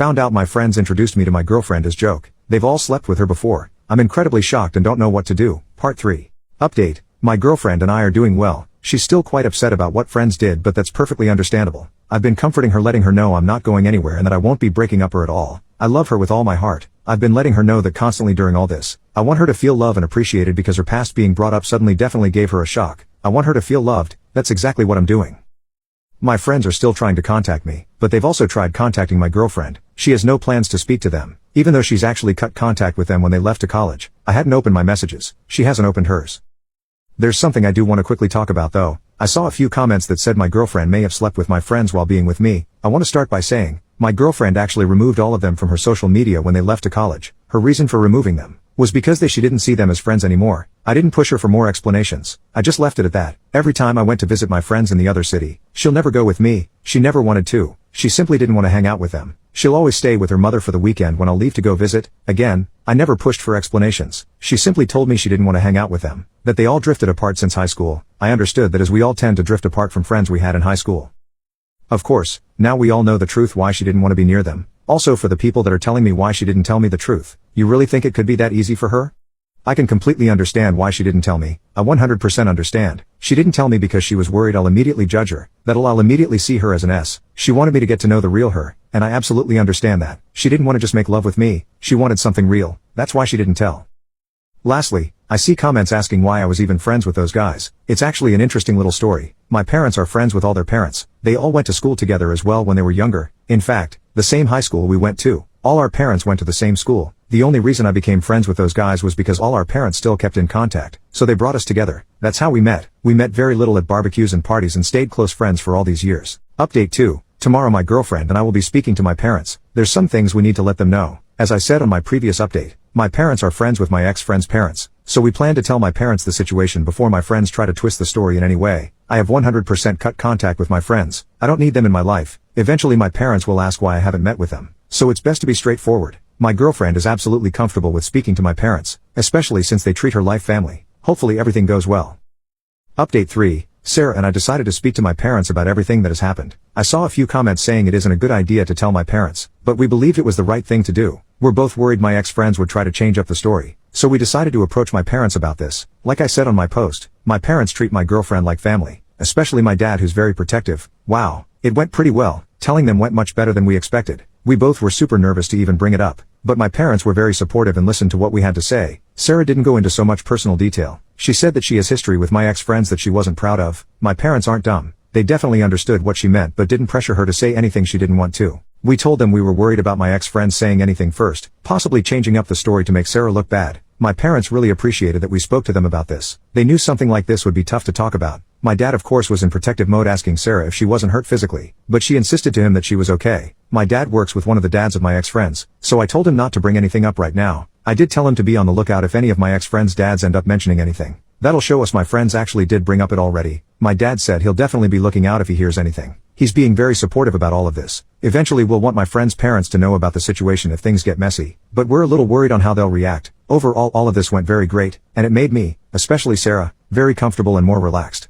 Found out my friends introduced me to my girlfriend as joke. They've all slept with her before. I'm incredibly shocked and don't know what to do. Part 3. Update. My girlfriend and I are doing well. She's still quite upset about what friends did, but that's perfectly understandable. I've been comforting her, letting her know I'm not going anywhere and that I won't be breaking up her at all. I love her with all my heart. I've been letting her know that constantly during all this. I want her to feel loved and appreciated because her past being brought up suddenly definitely gave her a shock. I want her to feel loved. That's exactly what I'm doing. My friends are still trying to contact me, but they've also tried contacting my girlfriend. She has no plans to speak to them, even though she's actually cut contact with them when they left to college. I hadn't opened my messages. She hasn't opened hers. There's something I do want to quickly talk about though. I saw a few comments that said my girlfriend may have slept with my friends while being with me. I want to start by saying, my girlfriend actually removed all of them from her social media when they left to college. Her reason for removing them was because she didn't see them as friends anymore. I didn't push her for more explanations. I just left it at that. Every time I went to visit my friends in the other city, she'll never go with me. She never wanted to. She simply didn't want to hang out with them. She'll always stay with her mother for the weekend when I'll leave to go visit. Again, I never pushed for explanations. She simply told me she didn't want to hang out with them. That they all drifted apart since high school. I understood that as we all tend to drift apart from friends we had in high school. Of course, now we all know the truth why she didn't want to be near them. Also, for the people that are telling me why she didn't tell me the truth, you really think it could be that easy for her? I can completely understand why she didn't tell me. I 100% understand. She didn't tell me because she was worried I'll immediately judge her, that I'll immediately see her as an S. She wanted me to get to know the real her, and I absolutely understand that. She didn't want to just make love with me, she wanted something real. That's why she didn't tell. Lastly, I see comments asking why I was even friends with those guys. It's actually an interesting little story. My parents are friends with all their parents. They all went to school together as well when they were younger. In fact, the same high school we went to. All our parents went to the same school. The only reason I became friends with those guys was because all our parents still kept in contact, so they brought us together. That's how we met. We met very little at barbecues and parties and stayed close friends for all these years. Update 2. Tomorrow my girlfriend and I will be speaking to my parents. There's some things we need to let them know. As I said on my previous update, my parents are friends with my ex-friend's parents, so we plan to tell my parents the situation before my friends try to twist the story in any way. I have 100% cut contact with my friends. I don't need them in my life. Eventually my parents will ask why I haven't met with them, so it's best to be straightforward. My girlfriend is absolutely comfortable with speaking to my parents, especially since they treat her like family. Hopefully everything goes well. Update 3. Sarah and I decided to speak to my parents about everything that has happened. I saw a few comments saying it isn't a good idea to tell my parents, but we believed it was the right thing to do. We're both worried my ex-friends would try to change up the story, so we decided to approach my parents about this. Like I said on my post, my parents treat my girlfriend like family, especially my dad who's very protective. Wow, it went pretty well. Telling them went much better than we expected. We both were super nervous to even bring it up, but my parents were very supportive and listened to what we had to say. Sarah didn't go into so much personal detail. She said that she has history with my ex-friends that she wasn't proud of. My parents aren't dumb. They definitely understood what she meant but didn't pressure her to say anything she didn't want to. We told them we were worried about my ex-friends saying anything first, possibly changing up the story to make Sarah look bad. My parents really appreciated that we spoke to them about this. They knew something like this would be tough to talk about. My dad of course was in protective mode asking Sarah if she wasn't hurt physically, but she insisted to him that she was okay. My dad works with one of the dads of my ex-friends, so I told him not to bring anything up right now. I did tell him to be on the lookout if any of my ex-friends' dads end up mentioning anything. That'll show us my friends actually did bring up it already. My dad said he'll definitely be looking out if he hears anything. He's being very supportive about all of this. Eventually we'll want my friends' parents to know about the situation if things get messy, but we're a little worried on how they'll react. Overall all of this went very great, and it made me, especially Sarah, very comfortable and more relaxed.